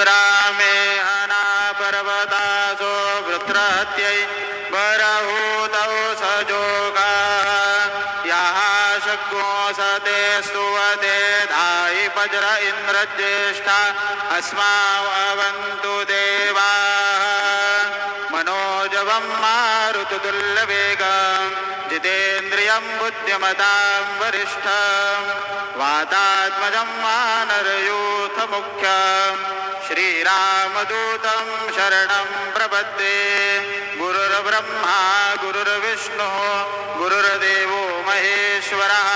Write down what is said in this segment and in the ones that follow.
विदुरामे हना पर्वतासो वृत्रहत्यै बरहूतौ सजोगाः याः शक्यो सते स्तुवते धायि वज्र इन्द्रज्येष्ठा अस्मावन्तु देवाः मनोजवं मारुततुल्यवेगं जितेन्द्रियं बुद्धिमतां वरिष्ठं वातात्मजं वानरयूथमुख्यं श्रीरामदूतं शरणं प्रपद्ये गुरुर्ब्रह्मा गुरुर्विष्णुः गुरुर्देवो महेश्वरः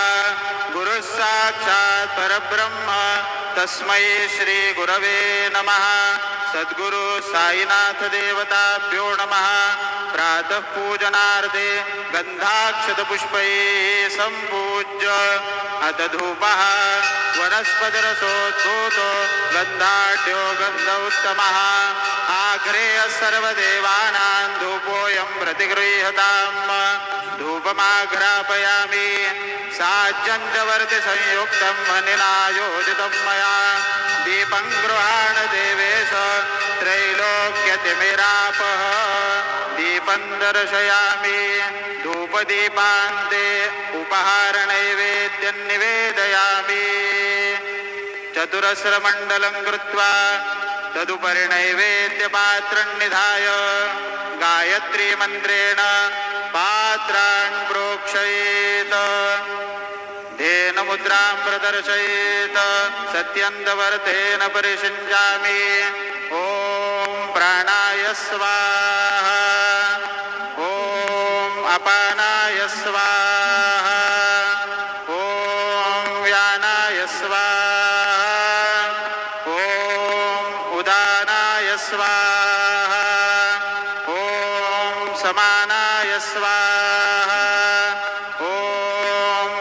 गुरुः साक्षात् परब्रह्म तस्मै श्रीगुरवे नमः। सद्गुरु साईनाथ देवताभ्यो नमः। प्रातः पूजनार्थे गन्धाक्षतपुष्पैः सम्पूज्य अथ धूपः वनस्पतिरसोद्भूतो गन्धाढ्यो गन्ध उत्तमः आग्रेयः सर्वदेवानां धूपोऽयं प्रतिगृह्यताम्। धूपमाघ्रापयामि साज्जन्यवर्तिसंयुक्तं वह्निना योजितं मया दीपं गृहाण देवेश त्रैलोक्यतिमिरापः दीपं दर्शयामि धूपदीपान्ते उपहारनैवेद्यं निवेदयामि। चतुरस्रमण्डलं कृत्वा तदुपरि नैवेद्यपात्रं निधाय गायत्रीमन्त्रेण पात्रान् प्रोक्षयेत् धेनुमुद्रां प्रदर्शयेत् सत्यन्तवर्तेन परिषिञ्चामि। ॐ प्राणाय स्वाहा ॐ अपानाय स्वाहा ॐ व्यानाय स्वाहा ॐ उदानाय स्वाहा ॐ समानाय स्वाहा ॐ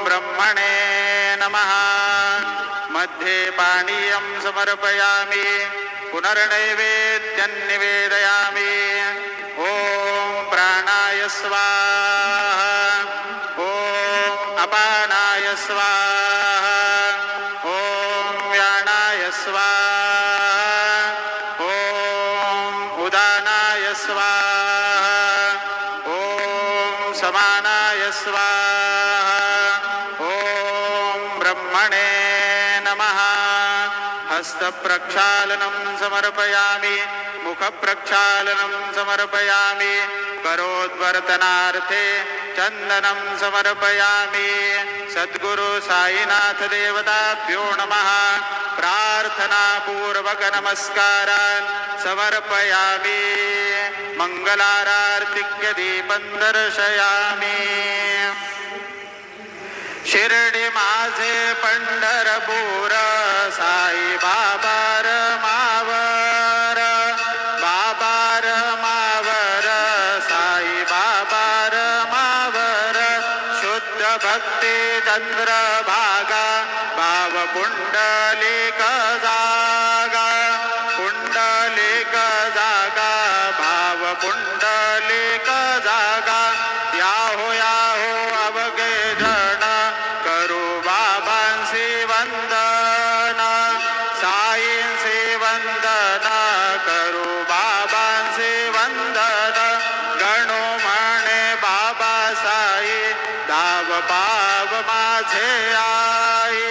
ब्रह्मणे नमः। मध्ये पानीयं समर्पयामि पुनर्नैवेद्यं निवेदयामि। ॐ प्राणाय स्वाहा ॐ अपानाय स्वाहा ॐ व्यानाय स्वाहा ॐ उदानाय स्वाहा ॐ समानाय स्वाहा ॐ ब्रह्मणे नमः। हस्तप्रक्षालनं समर्पयामि मुखप्रक्षालनं समर्पयामि करोद्वर्तनार्थे चन्दनं समर्पयामि। सद्गुरु साईनाथ देवताभ्यो नमः। प्रार्थनापूर्वक नमस्कारान् समर्पयामि। मंगलारार्तिक्य दीपं दर्शयामि। शिर्डी माझे पंढरपूर साई बाबा रमावर बाबा रमावर साई बाबा रमावर शुद्ध भक्ती चंद्रभागा भाव पुंडलिक जागा पुंडलिक जागा भाव पुंडलिक जागा याहो याहो अवगे जन करू बाबांसी वंदन साईंसी वंदन करू बाबांसी वंदन गणो म्हणे बाबा साई दाव पाव माझे आई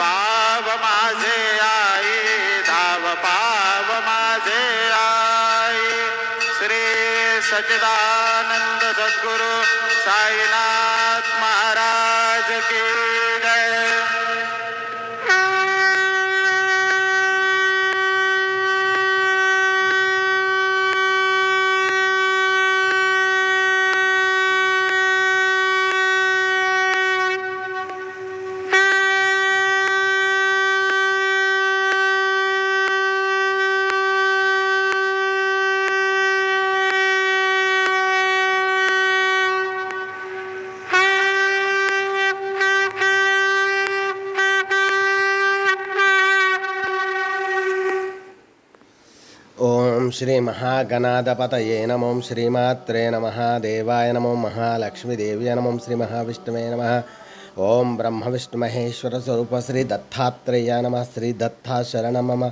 पाव माझे आई धाव पाव माझे आई। श्री सच्चिदानंद सद्गुरु साईनाथ महाराज की जय। ओम श्री महागणाधिपतये नमो श्रीमात्रे नमः देवाय नमो महालक्ष्मी देव्यै नमो श्री महाविष्णवे नमः। ओम ब्रह्म विष्णु महेश्वर स्वरूप श्री दत्तात्रेयाय नमः। श्री दत्ता शरण मम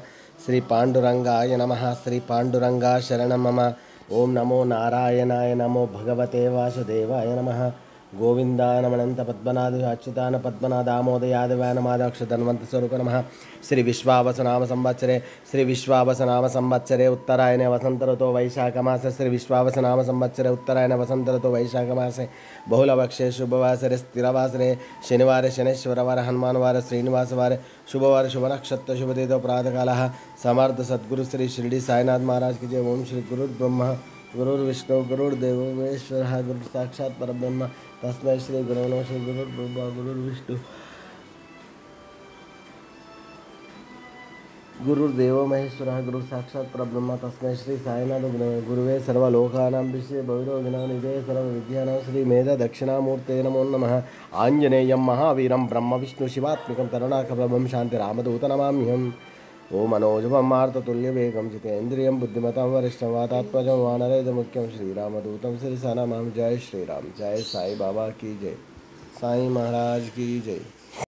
శ్రీ పాండురంగాయ నమః. శ్రీ పాండురంగా శరణం మమ. ఓం నమో నారాయణాయ నమో భగవతే వాసుదేవాయ నమః. గోవిందానమనంత పద్మనాథ అచ్యుతాన పద్మనాదామోదయాదవాన మాదాక్షధన్వంత స్వరూప నమః. శ్రీ విశ్వావసనామ సంవత్సరే శ్రీ విశ్వావసనామ సంవత్సరే ఉత్తరాయణ వసంత ఋతో వైశాఖ మాసే శ్రీ విశ్వావసనామ సంవత్సరే ఉత్తరాయణ వసంత ఋతో వైశాఖ మాసే బహుళపక్షే శుభవాసరే స్థిరవాసరే శనివారే శనేశ్వరవార హనుమానవార శ్రీనివాసవారే శుభవార శుభ నక్షత్ర శుభదేతో ప్రాతకాల సమర్థ సద్గురు శ్రీ షిరిడి సాయినాథ్ महाराज की जय. ओम श्री गुरुर्ब्रह्म गुरुर्विष्णु गुरुर्देवो महेश्वर गुरु साक्षात् परब्रह्म तस्मै श्री गुरवे नमः. श्री गुरुर्ब्रह्मा गुरुर्विष्णु गुरुर्देवो महेश्वर गुरु साक्षात् परब्रह्म तस्मै श्री साईनाथ गुरुवे सर्वलोकानां विषये भविरोगिणां निधये सर्वविद्यानां श्री मेध दक्षिणामूर्ते नमो नमः. आञ्जनेयं महावीरं ब्रह्म विष्णु शिवात्मकं तरुणाकप्रभं शान्तिरामदूत नमाम्यहम्. ओम मनोजवं मारुततुल्यवेगं जितेन्द्रियं बुद्धिमतां वरिष्ठं वातात्मजं वानरेन्द्रमुख्यं श्रीरामदूतं शिरसा नमामि. जय श्रीराम. जय साई बाबा की जय. साई महाराज की जय.